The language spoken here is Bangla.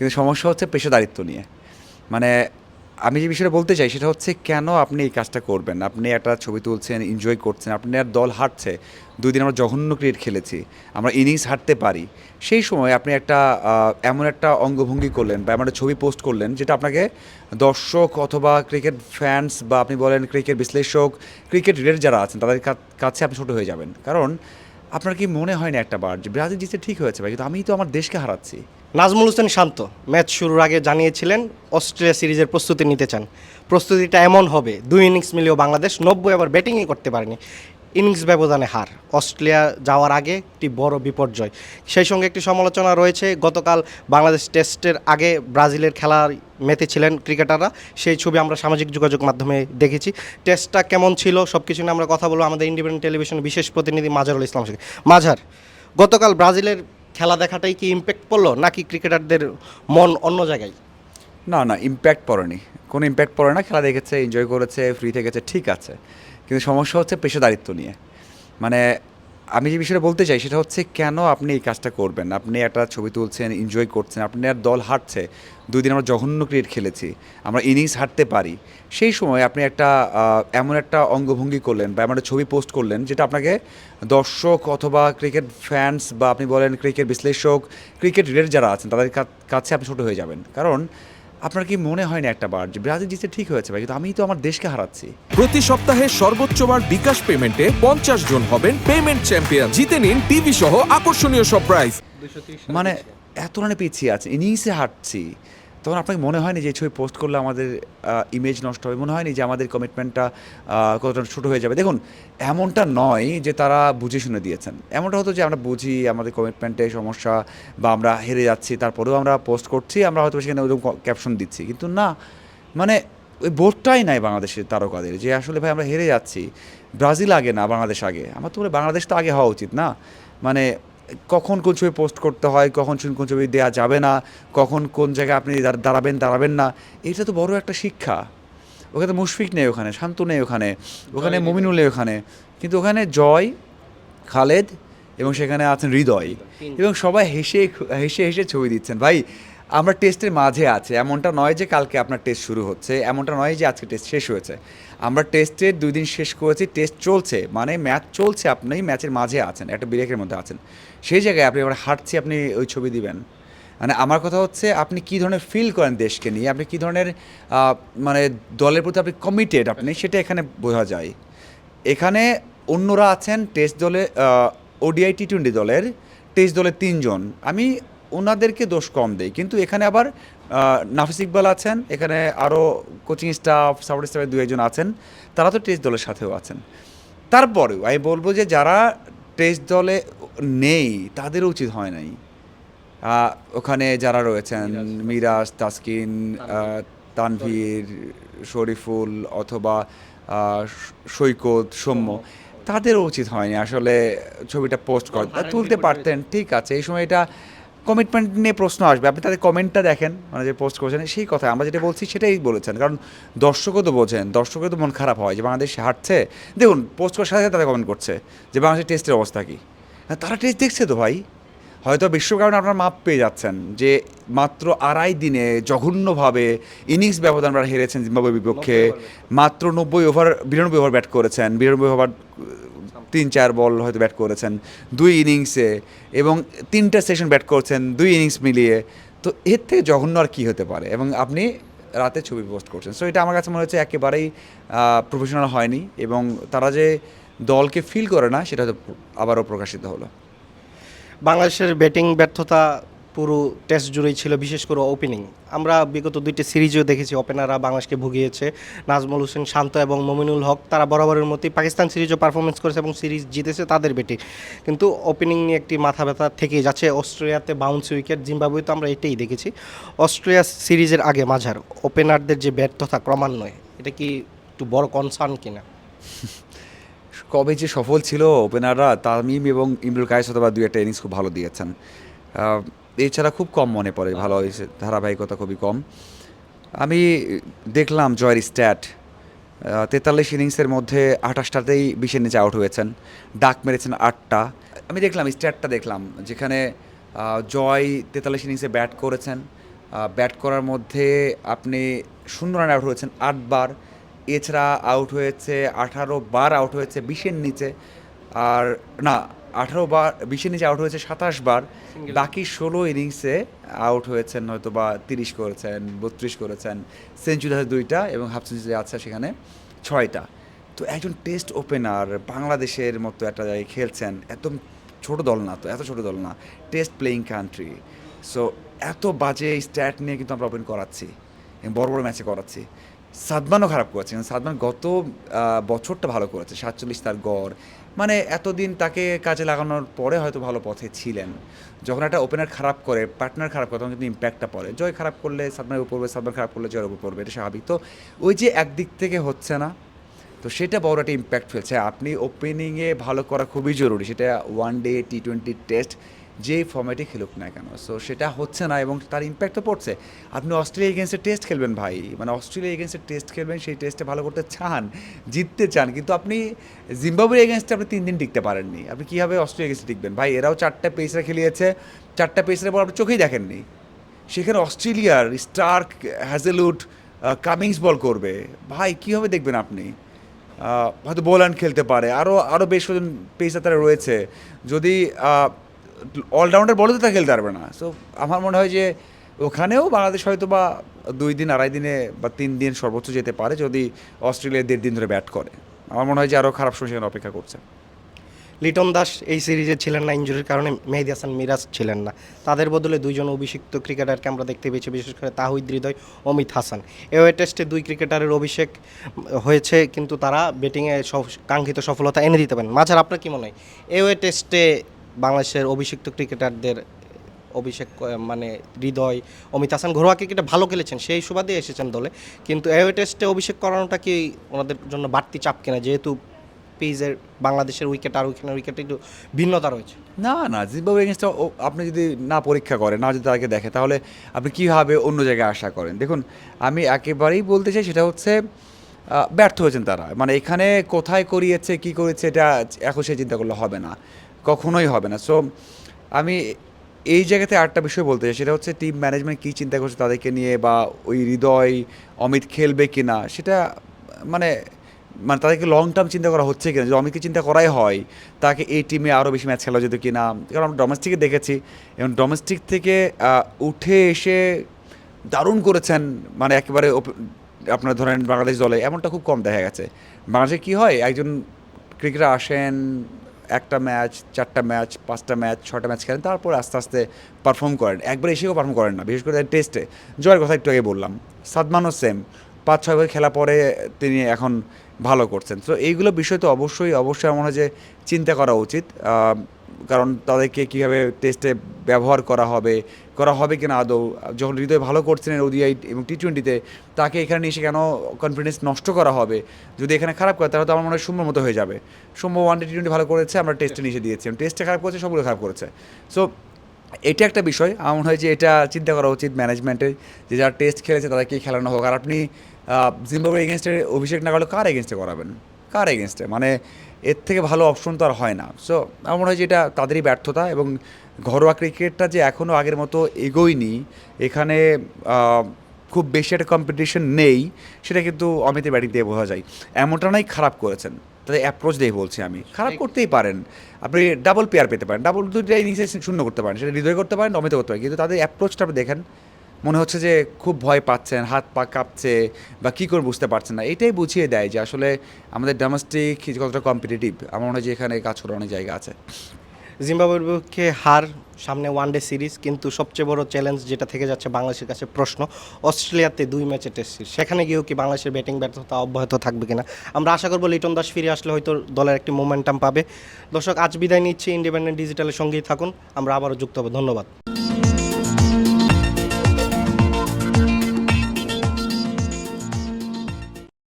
কিন্তু সমস্যা হচ্ছে পেশাদারিত্ব নিয়ে। মানে আমি যে বিষয়টা বলতে চাই সেটা হচ্ছে কেন আপনি এই কাজটা করবেন? আপনি একটা ছবি তুলছেন, এনজয় করছেন, আপনার দল হারছে। ২ দিন আমরা জঘন্য ক্রিকেট খেলেছি। আমরা ইনিংস হারতে পারি। সেই সময় আপনি একটা এমন একটা অঙ্গভঙ্গি করলেন বা এমন একটা ছবি পোস্ট করলেন যেটা আপনাকে দর্শক অথবা ক্রিকেট ফ্যান্স বা আপনি বলেন ক্রিকেট বিশ্লেষক, ক্রিকেট রিলেটেড যারা আছেন তাদের কাছে আপনি ছোট হয়ে যাবেন। কারণ আপনার কি মনে হয় না একটাবার যে ব্রাজিল জিতছে ঠিক হয়েছে ভাই, কিন্তু আমি তো আমার দেশকে হারাচ্ছি। নাজমুল হোসেন শান্ত ম্যাচ শুরুর আগে জানিয়েছিলেন অস্ট্রেলিয়া সিরিজের প্রস্তুতি নিতে চান। প্রস্তুতিটা এমন হবে 2 ইনিংস মিলিয়েও বাংলাদেশ 90 ওভার ব্যাটিংই করতে পারেনি, ইনিংস ব্যবধানে হার। অস্ট্রেলিয়া যাওয়ার আগে একটি বড় বিপর্যয়। সেই সঙ্গে একটি সমালোচনা রয়েছে, গতকাল বাংলাদেশ টেস্টের আগে ব্রাজিলের খেলার মেতেছিলেন ক্রিকেটাররা, সেই ছবি আমরা সামাজিক যোগাযোগ মাধ্যমে দেখেছি। টেস্টটা কেমন ছিল সব কিছু নিয়ে আমরা কথা বলবো আমাদের ইন্ডিপেন্ডেন্ট টেলিভিশনের বিশেষ প্রতিনিধি মাজারুল ইসলাম সাথে। মাঝার, গতকাল ব্রাজিলের খেলা দেখাটাই কি ইম্প্যাক্ট পড়লো নাকি ক্রিকেটারদের মন অন্য জায়গায়? না, না, ইমপ্যাক্ট পড়েনি। কোনো ইমপ্যাক্ট পড়ে না। খেলা দেখেছে, এনজয় করেছে, ফ্রি থেকেছে, ঠিক আছে। কিন্তু সমস্যা হচ্ছে পেশাদারিত্ব নিয়ে। মানে আমি যে বিষয়টা বলতে চাই সেটা হচ্ছে কেন আপনি এই কাজটা করবেন? আপনি একটা ছবি তুলছেন, এনজয় করছেন, আপনার দল হারছে। ২ দিন আমরা জঘন্য ক্রিকেট খেলেছি। আমরা ইনিংস হারতে পারি। সেই সময় আপনি একটা এমন একটা অঙ্গভঙ্গি করলেন বা এমন একটা ছবি পোস্ট করলেন যেটা আপনাকে দর্শক অথবা ক্রিকেট ফ্যান্স বা আপনি বলেন ক্রিকেট বিশ্লেষক, ক্রিকেট রিলেটেড যারা আছেন তাদের কাছে আপনি ছোট হয়ে যাবেন। কারণ আপনার কি মনে হয় না একটাবার যে ব্রাজিল জিতছে ঠিক হয়েছে ভাই, কিন্তু আমি তো আমার দেশকে হারাচ্ছি। প্রতি সপ্তাহে সর্বোচ্চবার বিকাশ পেমেন্টে 50 জন হবেন পেমেন্ট চ্যাম্পিয়ন। জিতে নিন টিভি সহ আকর্ষণীয় সব প্রাইজ। মানে এত রানে পিছিয়ে আছে, ইনিংসে হাঁটছি, তখন আপনাকে মনে হয়নি যে এই ছবি পোস্ট করলে আমাদের ইমেজ নষ্ট হবে? মনে হয়নি যে আমাদের কমিটমেন্টটা কতটা ছোটো হয়ে যাবে? দেখুন, এমনটা নয় যে তারা বুঝে শুনে দিয়েছেন। এমনটা হতো যে আমরা বুঝি আমাদের কমিটমেন্টে সমস্যা বা আমরা হেরে যাচ্ছি, তারপরেও আমরা পোস্ট করছি, আমরা হয়তো সেখানে ওরকম ক্যাপশন দিচ্ছি, কিন্তু না, মানে ওই বোধটাই নাই বাংলাদেশের তারকাদের যে আসলে ভাই আমরা হেরে যাচ্ছি, ব্রাজিল আগে না বাংলাদেশ আগে। আমার তো বলে বাংলাদেশ তো আগে হওয়া উচিত না? মানে কখন কোন ছবি পোস্ট করতে হয়, কখন কোন ছবি দেওয়া যাবে না, কখন কোন জায়গায় আপনি দাঁড়াবেন না, এটা তো বড় একটা শিক্ষা। ওখানে তো মুশফিক নেই, ওখানে শান্ত নেই, ওখানে ওখানে মমিনুল নেই, ওখানে কিন্তু ওখানে জয়, খালেদ এবং সেখানে আছেন হৃদয়, এবং সবাই হেসে হেসে হেসে ছবি দিচ্ছেন। ভাই আমরা টেস্টের মাঝে আছে, এমনটা নয় যে কালকে আপনার টেস্ট শুরু হচ্ছে, এমনটা নয় যে আজকে টেস্ট শেষ হয়েছে। আমরা টেস্টের 2 দিন শেষ করেছি, টেস্ট চলছে, মানে ম্যাচ চলছে, আপনি ম্যাচের মাঝে আছেন, একটা ব্রেকের মধ্যে আছেন। সেই জায়গায় আপনি আবার হাঁটছি, আপনি ওই ছবি দিবেন? মানে আমার কথা হচ্ছে আপনি কী ধরনের ফিল করেন দেশকে নিয়ে, আপনি কী ধরনের মানে দলের প্রতি আপনি কমিটেড, আপনি সেটা এখানে বোঝা যায়। এখানে অন্যরা আছেন টেস্ট দলে, ওডিআই টি-20 দলের, টেস্ট দলের 3 জন, আমি ওনাদেরকে দোষ কম দেই, কিন্তু এখানে আবার নাফিস ইকবাল আছেন, এখানে আরও কোচিং স্টাফ, সাপোর্ট স্টাফের 2 একজন আছেন, তারা তো টেস্ট দলের সাথেও আছেন। তারপরেও আমি বলবো যে যারা টেস্ট দলে নেই তাদেরও উচিত হয় নাই। ওখানে যারা রয়েছেন মিরাজ, তাসকিন, তানভীর, শরীফুল অথবা সৈকত, সৌম্য, তাদেরও উচিত হয়নি আসলে ছবিটা পোস্ট করা। তুলতে পারতেন, ঠিক আছে, এই সময় এটা কমিটমেন্ট নিয়ে প্রশ্ন আসবে, আপনি তাদের কমেন্টটা দেখেন, মানে যে পোস্ট করেছেন সেই কথা আমরা যেটা বলছি সেটাই বলেছেন, কারণ দর্শকও তো বোঝেন, দর্শকের তো মন খারাপ হয় যে বাংলাদেশ হাঁটছে। দেখুন পোস্ট করার সাথে সাথে তারা কমেন্ট করছে যে বাংলাদেশের টেস্টের অবস্থা কী। তারা টেস্ট দেখছে তো ভাই, হয়তো বিশ্বকাপে আপনারা মাপ পেয়ে যাচ্ছেন যে মাত্র 2.5 দিনে জঘন্যভাবে ইনিংস ব্যবধান আপনারা হেরেছেন জিম্বাবুয়ের বিপক্ষে, মাত্র 90 ওভার 92 ওভার ব্যাট করেছেন, 92 ওভার 3-4 বল হয়তো ব্যাট করেছেন 2 ইনিংসে, এবং 3টা সেশন ব্যাট করছেন 2 ইনিংস মিলিয়ে। তো এর থেকে জঘন্য আর কী হতে পারে? এবং আপনি রাতে ছবি পোস্ট করছেন, সো এটা আমার কাছে মনে হচ্ছে একেবারেই প্রফেশনাল হয়নি, এবং তারা যে দলকে ফিল করে না সেটা হয়তো আবারও প্রকাশিত হলো। বাংলাদেশের ব্যাটিং ব্যর্থতা পুরো টেস্ট জুড়েই ছিল, বিশেষ করে ওপেনিং। আমরা বিগত 2টি সিরিজেও দেখেছি ওপেনাররা বাংলাদেশকে ভুগিয়েছে। নাজমুল হোসেন শান্ত এবং মমিনুল হক, তারা বরাবরের মতোই পাকিস্তান সিরিজও পারফরমেন্স করেছে এবং সিরিজ জিতেছে তাদের ব্যাটে, কিন্তু ওপেনিং নিয়ে একটি মাথা ব্যথা থেকেই যাচ্ছে। অস্ট্রেলিয়াতে বাউন্স উইকেট, জিম্বাবুয়েতে আমরা এটাই দেখেছি। অস্ট্রেলিয়া সিরিজের আগে মাঝার ওপেনারদের যে ব্যর্থতা ক্রমান্বয়ে, এটা কি একটু বড় কনসার্ন কিনা? কবে যে সফল ছিল ওপেনাররা, তামিম এবং ইমরুল কায়েস অথবা 2-1 ইনিংস খুব ভালো দিয়েছেন, এছাড়া খুব কম মনে পড়ে ভালো হয়েছে, ধারাবাহিকতা খুবই কম। আমি দেখলাম জয়ের স্ট্যাট, 43 ইনিংসের মধ্যে 28টাতেই 20-এর নিচে আউট হয়েছেন, ডাক মেরেছেন 8টা। আমি দেখলাম স্ট্যাটটা দেখলাম, যেখানে জয় 43 ইনিংসে ব্যাট করেছেন, ব্যাট করার মধ্যে আপনি 0 রানে আউট হয়েছেন 8 বার, এছাড়া আউট হয়েছে 18 বার, আউট হয়েছে 20-এর নিচে, আর না 18 বার 20-এর নিচে আউট হয়েছে 27 বার, বাকি 16 ইনিংসে আউট হয়েছেন হয়তো বা 30 করেছেন, 32 করেছেন, সেঞ্চুরি আছে 2টা এবং হাফ সেঞ্চুরি আছে সেখানে 6টা। তো একজন টেস্ট ওপেনার বাংলাদেশের মতো একটা জায়গায় খেলছেন, একদম ছোট দল না, তো এত ছোট দল না, টেস্ট প্লেয়িং কান্ট্রি। সো এত বাজে স্ট্যাট নিয়ে কিন্তু আমরা ওপেন করাচ্ছি এবং বড় বড় ম্যাচে করাচ্ছি। সাদমানও খারাপ করেছে, কিন্তু সাদমান গত বছরটা ভালো করেছে, 47 তার গড়। মানে এতদিন তাকে কাজে লাগানোর পরে হয়তো ভালো পথে ছিলেন। যখন একটা ওপেনার খারাপ করে, পার্টনার খারাপ করে, তখন কিন্তু ইম্প্যাক্টটা পড়ে। জয় খারাপ করলে সাদমানের উপর পড়বে, সাদমান খারাপ করলে জয়ের উপর পড়বে, এটা স্বাভাবিক। তো ওই যে একদিক থেকে হচ্ছে না, তো সেটা বড় একটা ইম্প্যাক্ট ফেলছে। আপনি ওপেনিংয়ে ভালো করা খুবই জরুরি, সেটা ওয়ানডে, টি-20 টেস্ট, যেই ফর্ম্যাটে খেলুক না কেন। সো সেটা হচ্ছে না এবং তার ইম্প্যাক্ট তো পড়ছে। আপনি অস্ট্রেলিয়া এগেনস্টে টেস্ট খেলবেন ভাই, মানে অস্ট্রেলিয়া এগেনস্টে টেস্ট খেলবেন, সেই টেস্টে ভালো করতে চান, জিততে চান, কিন্তু আপনি জিম্বাবুয়ে এগেনস্টে আপনি 3 দিন টিকতে পারেননি। আপনি কীভাবে অস্ট্রেলিয়া এগেনস্টে টিকবেন ভাই? এরাও 4টা পেসার খেলিয়েছে, 4টা পেসারের পর আপনি চোখেই দেখেননি। সেখানে অস্ট্রেলিয়ার স্টার্ক, হ্যাজেলউড, কামিংস বল করবে ভাই, কীভাবে দেখবেন আপনি? হয়তো বোল্যান্ড খেলতে পারে, আরও বেশ কজন পেসার তারা রয়েছে, যদি অলরাউন্ডার বলে তো তারা খেলতে পারবে না। সো আমার মনে হয় যে ওখানেও বাংলাদেশ হয়তো বা 2 দিন 2.5 দিনে বা 3 দিন সর্বোচ্চ যেতে পারে, যদি অস্ট্রেলিয়া 1.5 দিন ধরে ব্যাট করে। আমার মনে হয় যে আরও খারাপ সময় সেখানে অপেক্ষা করছে। লিটন দাস এই সিরিজে ছিলেন না, ইনজুরির কারণে মেহেদী হাসান মিরাজ ছিলেন না। তাদের বদলে 2 জন অভিষিক্ত ক্রিকেটারকে আমরা দেখতে পেয়েছি, বিশেষ করে তাহিদ হৃদয়, অমিত হাসান। এওয়ে টেস্টে 2 ক্রিকেটারের অভিষেক হয়েছে, কিন্তু তারা ব্যাটিংয়ে কাঙ্ক্ষিত সফলতা এনে দিতে পারেন। মাঝার আপনার কি মনে হয় এওয়ে টেস্টে বাংলাদেশের অভিষিক্ত ক্রিকেটারদের অভিষেক মানে হৃদয়, অমিত হাসান ঘরোয়া ক্রিকেটে ভালো খেলেছেন, সেই সুবাদে এসেছেন দলে, কিন্তু এওয়ে টেস্টে অভিষেক করানোটা কি ওনাদের জন্য বাড়তি চাপ কিনা, যেহেতু পেজের বাংলাদেশের উইকেট আর ওইখানের উইকেটে একটু ভিন্নতা রয়েছে? না না, জিম্বাবুয়ে এগেনস্টটা আপনি যদি না পরীক্ষা করেন, না যদি তাকে দেখে, তাহলে আপনি কীভাবে অন্য জায়গায় আশা করেন? দেখুন, আমি একেবারেই বলতে চাই সেটা হচ্ছে ব্যর্থ হয়েছেন তারা। মানে এখানে কোথায় করিয়েছে, কি করেছে, এটা এখন সে চিন্তা করলে হবে না, কখনোই হবে না। সো আমি এই জায়গাতে আরেকটা বিষয় বলতে চাই, সেটা হচ্ছে টিম ম্যানেজমেন্ট কী চিন্তা করছে তাদেরকে নিয়ে, বা ওই হৃদয়, অমিত খেলবে কি না, সেটা মানে মানে তাদেরকে লং টার্ম চিন্তা করা হচ্ছে কিনা। যদি অমিতকে চিন্তা করাই হয়, তাকে এই টিমে আরও বেশি ম্যাচ খেলা যেত কি না, কারণ আমরা ডোমেস্টিকে দেখেছি এবং ডোমেস্টিক থেকে উঠে এসে দারুণ করেছেন। মানে একেবারে আপনার ধরেন বাংলাদেশ দলে এমনটা খুব কম দেখা গেছে। বাংলাদেশে কী হয়, একজন ক্রিকেটার আসেন, একটা ম্যাচ, 4টা ম্যাচ, 5টা ম্যাচ, 6টা ম্যাচ খেলেন, তারপর আস্তে আস্তে পারফর্ম করেন। একবার এসেও পারফর্ম করেন না, বিশেষ করে টেস্টে। জয়ের কথা একটু আগে বললাম, সাদমানও সেম, 5-6 বার খেলা পরে তিনি এখন ভালো করছেন। তো এইগুলো বিষয় তো অবশ্যই আমার মনে হয় যে চিন্তা করা উচিত, কারণ তাদেরকে কীভাবে টেস্টে ব্যবহার করা হবে কিনা আদৌ। যখন হৃদয় ভালো করছিলেন ওডিআই এবং টি-20তে, তাকে এখানে নিয়ে এসে কেন কনফিডেন্স নষ্ট করা হবে? যদি এখানে খারাপ করে, তাহলে তো আমার মনে হয় সুম্যর মতো হয়ে যাবে। সুম্য ওয়ানডে, টি-20 ভালো করেছে, আমরা টেস্টে নিয়ে এসে দিয়েছি, টেস্টে খারাপ করেছে, সবগুলো খারাপ করেছে। সো এটা একটা বিষয়, আমার মনে হয় যে এটা চিন্তা করা উচিত ম্যানেজমেন্টের, যে যারা টেস্ট খেলেছে তাদেরকেই খেলানো হোক। আর আপনি জিম্বাবুয়ে এগেনস্টে অভিষেক না করলে কার এগেনস্টে করাবেন? কার এগেনস্টে? মানে এর থেকে ভালো অপশন তো আর হয় না। সো আমার মনে হয় যে এটা তাদেরই ব্যর্থতা, এবং ঘরোয়া ক্রিকেটটা যে এখনও আগের মতো এগোয়নি, এখানে খুব বেশি একটা কম্পিটিশন নেই, সেটা কিন্তু অমিতের ব্যাটিং দিয়ে বোঝা যায়। এমনটা নয় খারাপ করেছেন, তাদের অ্যাপ্রোচ দিয়ে বলছি আমি। খারাপ করতেই পারেন, আপনি ডাবল পেয়ার পেতে পারেন, ডাবল 2টা ইনিংসে শূন্য করতে পারেন, সেটা হৃদয় করতে পারেন, অমিতে করতে পারেন, কিন্তু তাদের অ্যাপ্রোচটা আপনি দেখেন, মনে হচ্ছে যে খুব ভয় পাচ্ছেন, হাত পা কাঁপছে, বা কী করে বুঝতে পারছেন না। এটাই বুঝিয়ে দেয় যে আসলে আমাদের ডোমেস্টিক কতটা কম্পিটিটিভ। আমার মনে হয় যে এখানে কাজ করার অনেক জায়গা আছে। জিম্বাবুয়ের বিপক্ষে হার, সামনে ওয়ানডে সিরিজ, কিন্তু সবচেয়ে বড় চ্যালেঞ্জ যেটা থেকে যাচ্ছে বাংলাদেশের কাছে প্রশ্ন, অস্ট্রেলিয়াতে 2 ম্যাচে টেস্ট সিরিজ, সেখানে গিয়েও কি বাংলাদেশের ব্যাটিং ব্যর্থতা অব্যাহত থাকবে কিনা? আমরা আশা করবো লিটন দাস ফিরে আসলে হয়তো দলের একটি মোমেন্টাম পাবে। দর্শক, আজ বিদায় নিচ্ছি, ইন্ডিপেন্ডেন্ট ডিজিটালের সঙ্গেই থাকুন, আমরা আবারও যুক্ত হব। ধন্যবাদ।